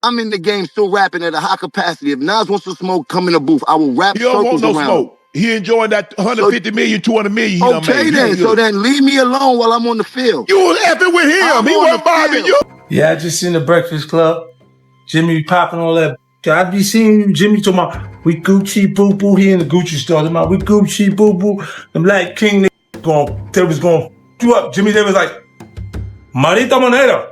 I'm in the game still rapping at a high capacity. If Nas wants to smoke, come in the booth. I will rap He don't want circles no around. smoke. He enjoying that 150 million, 200 million he done made. Okay then, so then leave me alone while I'm on the field. You was effing with him. He wasn't bothering you. Yeah, I just seen the Breakfast Club. Jimmy popping all that. I be seeing Jimmy talking about, we Gucci boo boo. He in the Gucci store. Talking about, we Gucci boo boo. Them like King they was going you up. Jimmy they was like, Marita Moneda.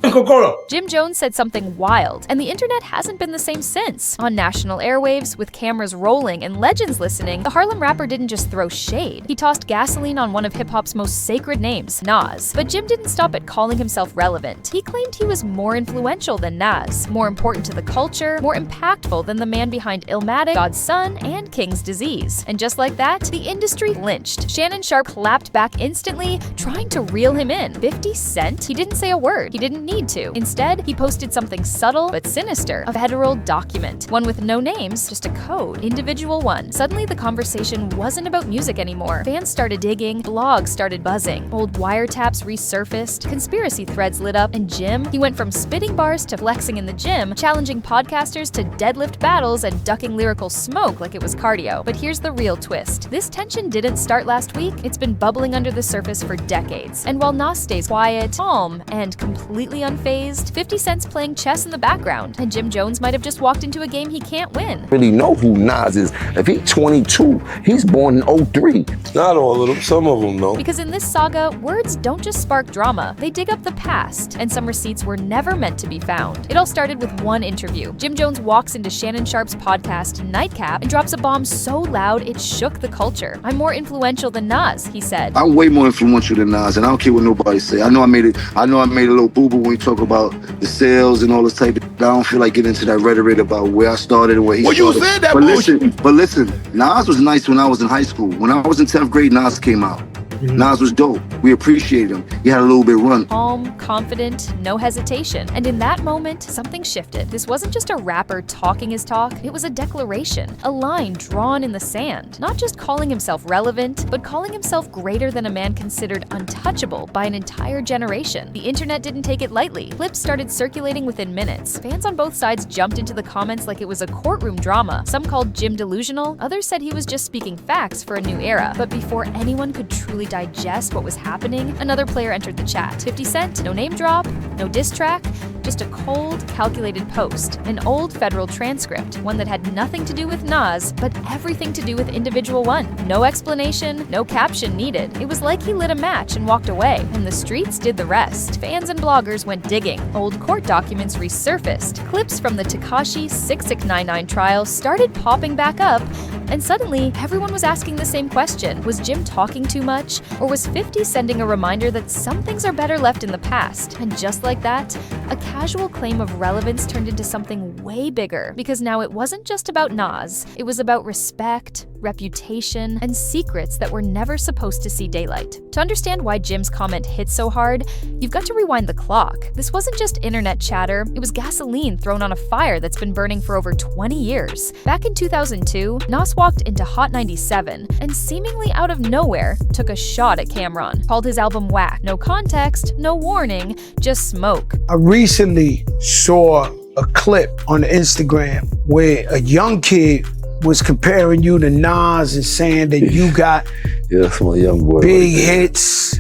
Coca-Cola. Jim Jones said something wild, and the internet hasn't been the same since. On national airwaves, with cameras rolling and legends listening, the Harlem rapper didn't just throw shade. He tossed gasoline on one of hip-hop's most sacred names, Nas. But Jim didn't stop at calling himself relevant. He claimed he was more influential than Nas, more important to the culture, more impactful than the man behind Illmatic, God's Son, and King's Disease. And just like that, the industry lynched. Shannon Sharpe clapped back instantly, trying to reel him in. 50 Cent? He didn't say a word. He didn't need to. Instead, he posted something subtle but sinister, a federal document. One with no names, just a code, individual one. Suddenly, the conversation wasn't about music anymore. Fans started digging, blogs started buzzing, old wiretaps resurfaced, conspiracy threads lit up, and Jim, he went from spitting bars to flexing in the gym, challenging podcasters to deadlift battles and ducking lyrical smoke like it was cardio. But here's the real twist. This tension didn't start last week, it's been bubbling under the surface for decades. And while Nas stays quiet, calm, and completely unfazed, 50 Cent's playing chess in the background, and Jim Jones might have just walked into a game he can't win. Really know who Nas is. If he's 22, he's born in 03. Not all of them, some of them though. Because in this saga, words don't just spark drama, they dig up the past, and some receipts were never meant to be found. It all started with one interview. Jim Jones walks into Shannon Sharpe's podcast, Nightcap, and drops a bomb so loud it shook the culture. I'm more influential than Nas, he said. I'm way more influential than Nas, and I don't care what nobody say. I know I made a little boo-boo when you talk about the sales and all this type of. I don't feel like getting into that rhetoric about where I started and where he started. Well, you said that bullshit. But listen, Nas was nice when I was in high school. When I was in 10th grade, Nas came out. Nas was dope. We appreciated him. He had a little bit run. Calm, confident, no hesitation. And in that moment, something shifted. This wasn't just a rapper talking his talk, it was a declaration, a line drawn in the sand. Not just calling himself relevant, but calling himself greater than a man considered untouchable by an entire generation. The internet didn't take it lightly. Clips started circulating within minutes. Fans on both sides jumped into the comments like it was a courtroom drama. Some called Jim delusional, others said he was just speaking facts for a new era. But before anyone could truly digest what was happening, another player entered the chat. 50 Cent, no name drop, no diss track, just a cold, calculated post. An old federal transcript, one that had nothing to do with Nas, but everything to do with Individual One. No explanation, no caption needed. It was like he lit a match and walked away, and the streets did the rest. Fans and bloggers went digging. Old court documents resurfaced. Clips from the Tekashi 6699 trial started popping back up, and suddenly, everyone was asking the same question. Was Jim talking too much? Or was 50 sending a reminder that some things are better left in the past? And just like that, a casual claim of relevance turned into something way bigger. Because now it wasn't just about Nas. It was about respect, reputation, and secrets that were never supposed to see daylight. To understand why Jim's comment hit so hard, you've got to rewind the clock. This wasn't just internet chatter, it was gasoline thrown on a fire that's been burning for over 20 years. Back in 2002, Nas walked into Hot 97 and seemingly out of nowhere took a shot at Cameron. Called his album whack. No context, no warning, just smoke. I recently saw a clip on Instagram where a young kid was comparing you to Nas and saying that you got that's my young boy big hits.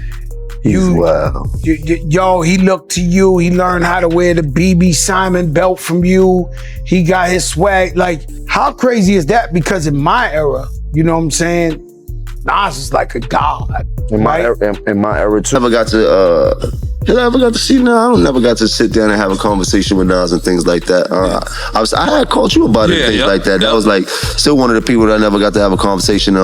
He's wild. Yo, he looked to you. He learned how to wear the BB Simon belt from you. He got his swag. Like, how crazy is that? Because in my era, you know what I'm saying? Nas is like a god. In my era too. I never got to see Nas. I never got to sit down and have a conversation with Nas and things like that. I had called you about it and things like that. That was like still one of the people that I never got to have a conversation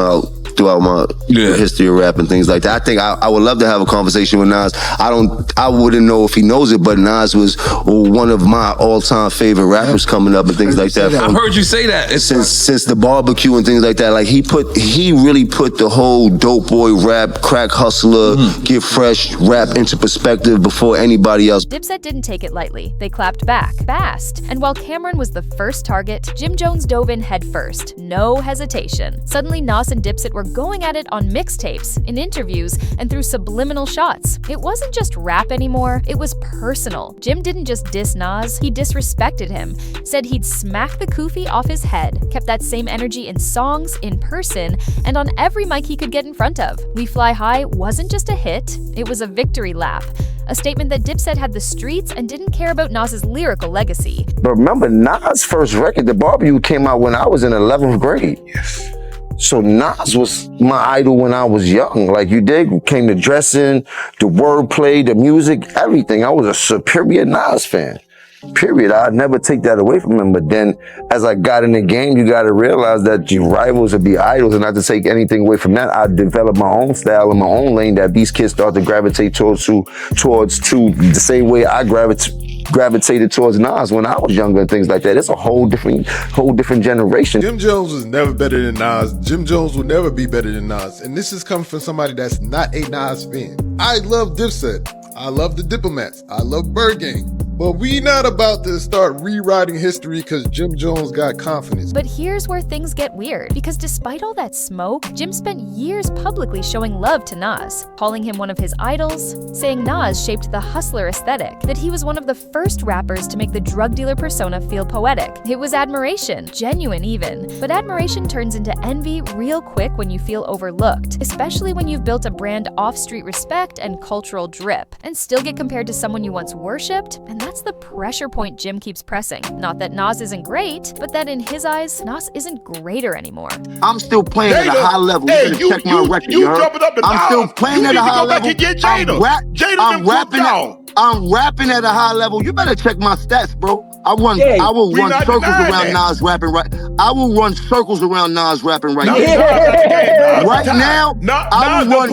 throughout my history of rap and things like that. I think I would love to have a conversation with Nas. I wouldn't know if he knows it, but Nas was one of my all-time favorite rappers coming up and things like that. I've heard you say that. Since the barbecue and things like that. Like he really put the whole dope boy rap, crack hustler, get fresh rap into perspective before anybody else. Dipset didn't take it lightly. They clapped back, fast. And while Cameron was the first target, Jim Jones dove in head first. No hesitation. Suddenly, Nas and Dipset were were going at it on mixtapes, in interviews, and through subliminal shots. It wasn't just rap anymore, it was personal. Jim didn't just diss Nas, he disrespected him, said he'd smack the kufi off his head, kept that same energy in songs, in person, and on every mic he could get in front of. We Fly High wasn't just a hit, it was a victory lap. A statement that Dip said had the streets and didn't care about Nas's lyrical legacy. But remember, Nas' first record, The Barbecue, came out when I was in 11th grade. Yes. So Nas was my idol when I was young. Like you did, came to dressing, the wordplay, the music, everything. I was a superior Nas fan. Period. I'd never take that away from him. But then as I got in the game, you got to realize that your rivals would be idols, and not to take anything away from that. I developed my own style and my own lane that these kids start to gravitate towards the same way I gravitated towards Nas when I was younger and things like that. It's a whole different generation. Jim Jones was never better than Nas. Jim Jones will never be better than Nas. And this is coming from somebody that's not a Nas fan. I love Dipset. I love the Diplomats. I love Bird Gang. But we not about to start rewriting history because Jim Jones got confidence. But here's where things get weird, because despite all that smoke, Jim spent years publicly showing love to Nas, calling him one of his idols, saying Nas shaped the hustler aesthetic, that he was one of the first rappers to make the drug dealer persona feel poetic. It was admiration, genuine even. But admiration turns into envy real quick when you feel overlooked, especially when you've built a brand off street respect and cultural drip, and still get compared to someone you once worshipped, and that's the pressure point Jim keeps pressing. Not that Nas isn't great, but that in his eyes, Nas isn't greater anymore. I'm still playing at a high level. Hey, you better check my record. You jumping up and I'm still playing at a high level. I'm rapping at a high level. You better check my stats, bro. I will run circles around Nas rapping right. I will run circles around Nas rapping right now. Right now, I will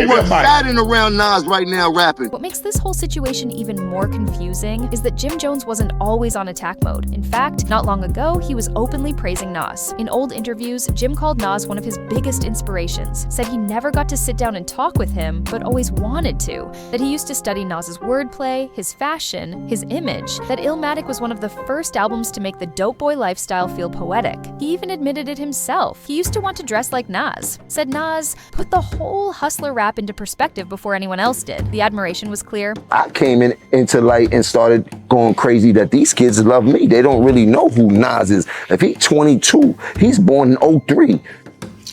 run Saturn around Nas right now rapping. What makes this whole situation even more confusing is that Jim Jones wasn't always on attack mode. In fact, not long ago, he was openly praising Nas. In old interviews, Jim called Nas one of his biggest inspirations, said he never got to sit down and talk with him, but always wanted to, that he used to study Nas's wordplay, his fashion, his image, that Illmatic was one of the first albums to make the dope boy lifestyle feel poetic. He even admitted it himself. He used to want to dress like Nas. Said Nas put the whole hustler rap into perspective before anyone else did. The admiration was clear. I came into light and started going crazy that these kids love me. They don't really know who Nas is. If he's 22, he's born in 03.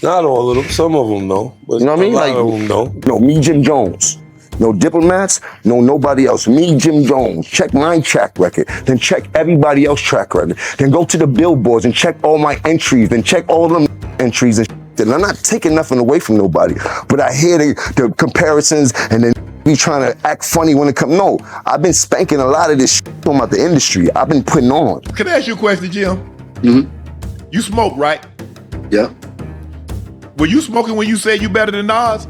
Not all of them, some of them though. But you know what I mean? A lot of them don't. No, me, Jim Jones. No Diplomats, no nobody else. Me, Jim Jones. Check my track record, then check everybody else's track record. Then go to the billboards and check all my entries, then check all them entries and shit. And I'm not taking nothing away from nobody, but I hear the comparisons and then be trying to act funny when it comes. No, I've been spanking a lot of this shit about the industry. I've been putting on. Can I ask you a question, Jim? Mm-hmm. You smoke, right? Yeah. Were you smoking when you said you better than Nas?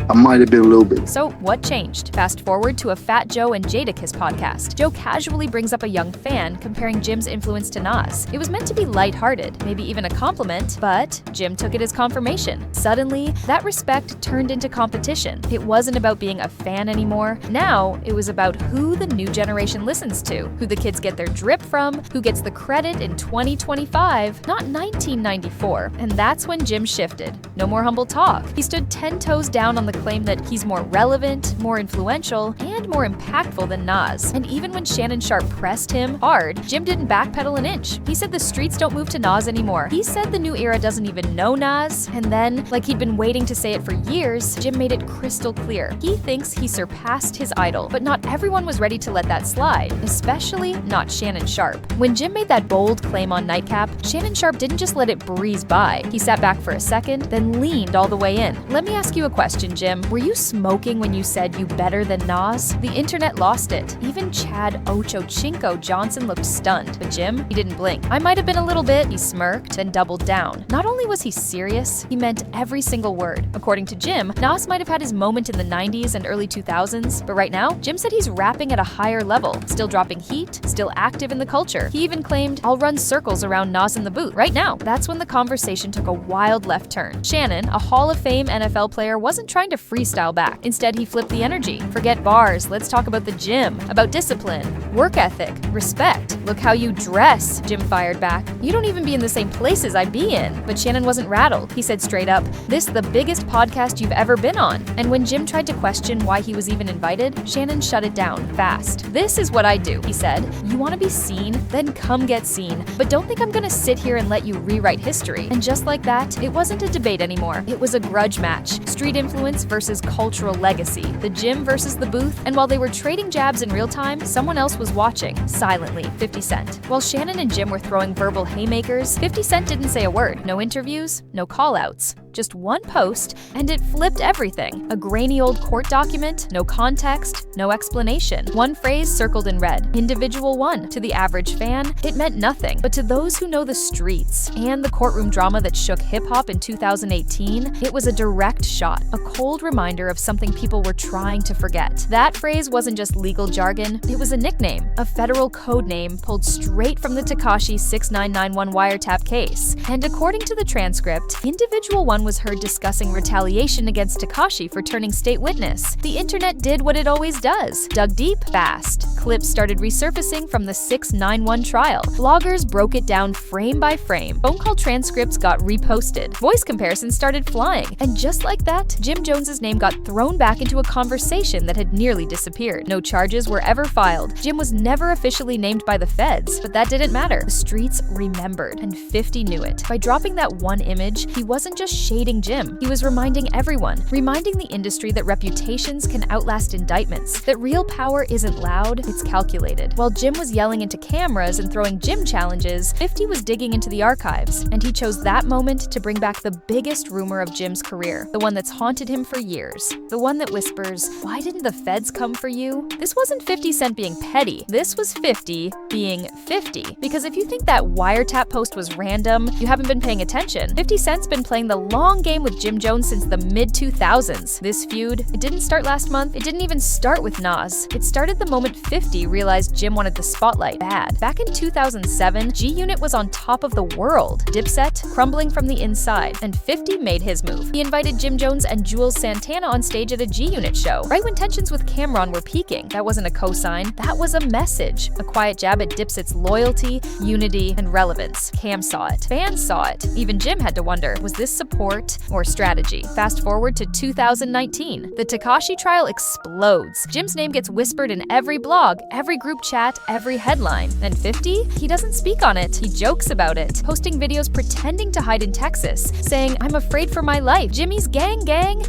I might have been a little bit. So what changed? Fast forward to a Fat Joe and Jadakiss podcast. Joe casually brings up a young fan comparing Jim's influence to Nas. It was meant to be lighthearted, maybe even a compliment, but Jim took it as confirmation. Suddenly, that respect turned into competition. It wasn't about being a fan anymore. Now, it was about who the new generation listens to, who the kids get their drip from, who gets the credit in 2025, not 1994. And that's when Jim shifted. No more humble talk. He stood 10 toes down on the claim that he's more relevant, more influential, and more impactful than Nas. And even when Shannon Sharpe pressed him hard, Jim didn't backpedal an inch. He said the streets don't move to Nas anymore. He said the new era doesn't even know Nas, and then, like he'd been waiting to say it for years, Jim made it crystal clear. He thinks he surpassed his idol, but not everyone was ready to let that slide, especially not Shannon Sharpe. When Jim made that bold claim on Nightcap, Shannon Sharpe didn't just let it breeze by. He sat back for a second, then leaned all the way in. Let me ask you a question, Jim. Were you smoking when you said you better than Nas? The internet lost it. Even Chad Ochochinco Johnson looked stunned, but Jim, he didn't blink. I might have been a little bit, he smirked, then doubled down. Not only was he serious, he meant every single word. According to Jim, Nas might have had his moment in the 90s and early 2000s, but right now, Jim said he's rapping at a higher level, still dropping heat, still active in the culture. He even claimed, I'll run circles around Nas in the booth right now. That's when the conversation took a wild left turn. Shannon, a Hall of Fame NFL player, wasn't trying to to freestyle back. Instead, he flipped the energy. Forget bars, let's talk about the gym, about discipline, work ethic, respect. Look how you dress, Jim fired back. You don't even be in the same places I'd be in. But Shannon wasn't rattled. He said straight up, "This the biggest podcast you've ever been on." And when Jim tried to question why he was even invited, Shannon shut it down fast. "This is what I do," he said. "You want to be seen? Then come get seen. But don't think I'm gonna sit here and let you rewrite history." And just like that, it wasn't a debate anymore. It was a grudge match. Street influence versus cultural legacy. The gym versus the booth. And while they were trading jabs in real time, someone else was watching, silently, 50 Cent. While Shannon and Jim were throwing verbal haymakers, 50 Cent didn't say a word. No interviews, no call-outs. Just one post, and it flipped everything. A grainy old court document, no context, no explanation. One phrase circled in red, individual one. To the average fan, it meant nothing. But to those who know the streets and the courtroom drama that shook hip-hop in 2018, it was a direct shot, a cold reminder of something people were trying to forget. That phrase wasn't just legal jargon, it was a nickname, a federal code name pulled straight from the Tekashi 6991 wiretap case. And according to the transcript, individual one was heard discussing retaliation against Tekashi for turning state witness. The internet did what it always does, dug deep, fast. Clips started resurfacing from the 691 trial. Bloggers broke it down frame by frame. Phone call transcripts got reposted. Voice comparisons started flying. And just like that, Jim Jones's name got thrown back into a conversation that had nearly disappeared. No charges were ever filed. Jim was never officially named by the feds, but that didn't matter. The streets remembered, and 50 knew it. By dropping that one image, he wasn't just shading Jim. He was reminding everyone, reminding the industry that reputations can outlast indictments, that real power isn't loud, it's calculated. While Jim was yelling into cameras and throwing Jim challenges, 50 was digging into the archives, and he chose that moment to bring back the biggest rumor of Jim's career, the one that's haunted him for years, the one that whispers, "Why didn't the feds come for you?" This wasn't 50 Cent being petty, this was 50 being 50. Because if you think that wiretap post was random, you haven't been paying attention. 50 Cent's been playing the long game with Jim Jones since the mid-2000s. This feud, it didn't start last month, it didn't even start with Nas. It started the moment 50 realized Jim wanted the spotlight bad. Back in 2007, G-Unit was on top of the world, Dipset crumbling from the inside, and 50 made his move. He invited Jim Jones and Jules Santana on stage at a G-Unit show, right when tensions with Cameron were peaking. That wasn't a cosign, that was a message, a quiet jab at Dipset's loyalty, unity, and relevance. Cam saw it, fans saw it, even Jim had to wonder, was this support or strategy? Fast forward to 2019. The Tekashi trial explodes. Jim's name gets whispered in every blog, every group chat, every headline. And 50? He doesn't speak on it. He jokes about it, posting videos pretending to hide in Texas, saying, "I'm afraid for my life. Jimmy's gang."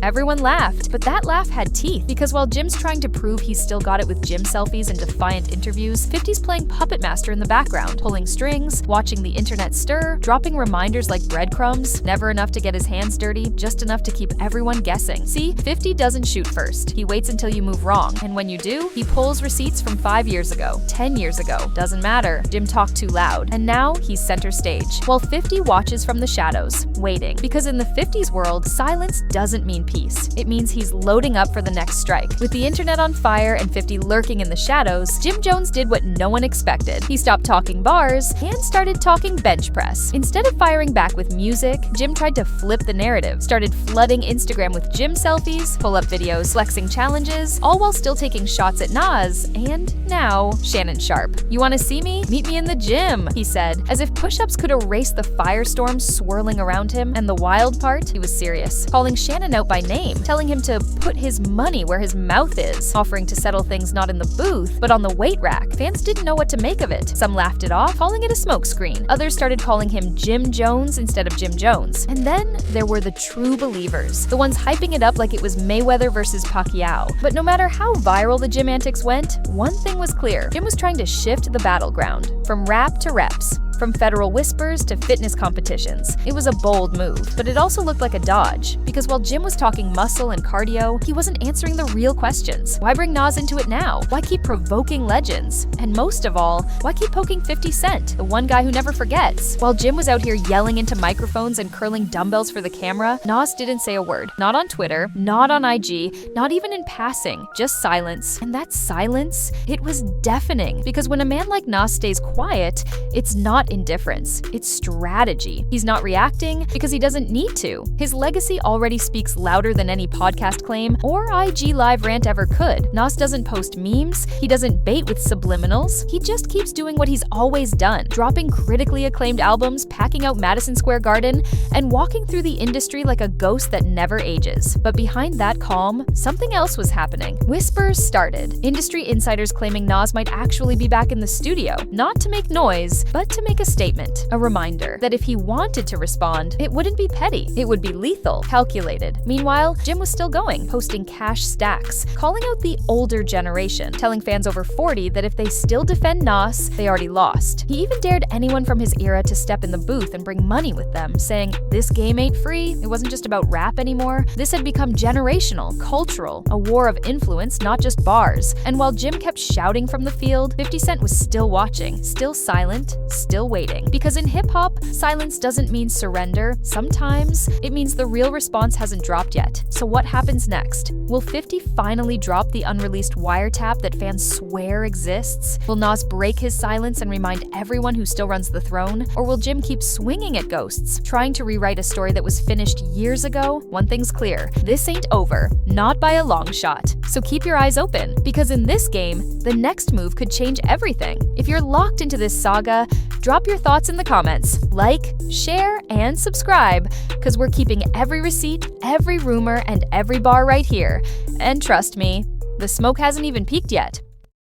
Everyone laughed, but that laugh had teeth, because while Jim's trying to prove he's still got it with Jim selfies and defiant interviews, 50's playing puppet master in the background, pulling strings, watching the internet stir, dropping reminders like breadcrumbs, never enough to get his hands dirty, just enough to keep everyone guessing. See, 50 doesn't shoot first. He waits until you move wrong, and when you do, he pulls receipts from 5 years ago, 10 years ago. Doesn't matter. Jim talked too loud, and now he's center stage, while 50 watches from the shadows, waiting. Because in the 50's world, silence doesn't mean peace. It means he's loading up for the next strike. With the internet on fire and 50 lurking in the shadows, Jim Jones did what no one expected. He stopped talking bars and started talking bench press. Instead of firing back with music, Jim tried to flip the narrative, started flooding Instagram with Jim selfies, pull-up videos, flexing challenges, all while still taking shots at Nas, and now, Shannon Sharpe. "You wanna see me? Meet me in the gym," he said, as if push-ups could erase the firestorm swirling around him. And the wild part, he was serious, calling Shannon out by name, telling him to put his money where his mouth is, offering to settle things not in the booth, but on the weight rack. Fans didn't know what to make of it. Some laughed it off, calling it a smokescreen. Others started calling him Jim Jones instead of Jim Jones. And then there were the true believers, the ones hyping it up like it was Mayweather versus Pacquiao. But no matter how viral the Jim antics went, one thing was clear. Jim was trying to shift the battleground, from rap to reps, from federal whispers to fitness competitions. It was a bold move, but it also looked like a dodge, because while Jim was talking muscle and cardio, he wasn't answering the real questions. Why bring Nas into it now? Why keep provoking legends? And most of all, why keep poking 50 Cent, the one guy who never forgets? While Jim was out here yelling into microphones and curling dumbbells for the camera, Nas didn't say a word. Not on Twitter, not on IG, not even in passing, just silence. And that silence, it was deafening, because when a man like Nas stays quiet, it's not not indifference, it's strategy. He's not reacting because he doesn't need to. His legacy already speaks louder than any podcast claim or IG live rant ever could. Nas doesn't post memes, he doesn't bait with subliminals, he just keeps doing what he's always done, dropping critically acclaimed albums, packing out Madison Square Garden, and walking through the industry like a ghost that never ages. But behind that calm, something else was happening. Whispers started. Industry insiders claiming Nas might actually be back in the studio, not to make noise, but to make a statement. A reminder that if he wanted to respond, it wouldn't be petty, it would be lethal, calculated. Meanwhile, Jim was still going, posting cash stacks, calling out the older generation, telling fans over 40 that if they still defend Nas, they already lost. He even dared anyone from his era to step in the booth and bring money with them, saying, "This game ain't free." It wasn't just about rap anymore. This had become generational, cultural, a war of influence, not just bars. And while Jim kept shouting from the field, 50 Cent was still watching, still silent, still waiting. Because in hip-hop, silence doesn't mean surrender. Sometimes it means the real response hasn't dropped yet. So what happens next? Will 50 finally drop the unreleased wiretap that fans swear exists? Will Nas break his silence and remind everyone who still runs the throne? Or will Jim keep swinging at ghosts, trying to rewrite a story that was finished years ago? One thing's clear, this ain't over, not by a long shot. So keep your eyes open, because in this game, the next move could change everything. If you're locked into this saga, drop your thoughts in the comments. Like, share, and subscribe, because we're keeping every receipt, every rumor, and every bar right here. And trust me, the smoke hasn't even peaked yet.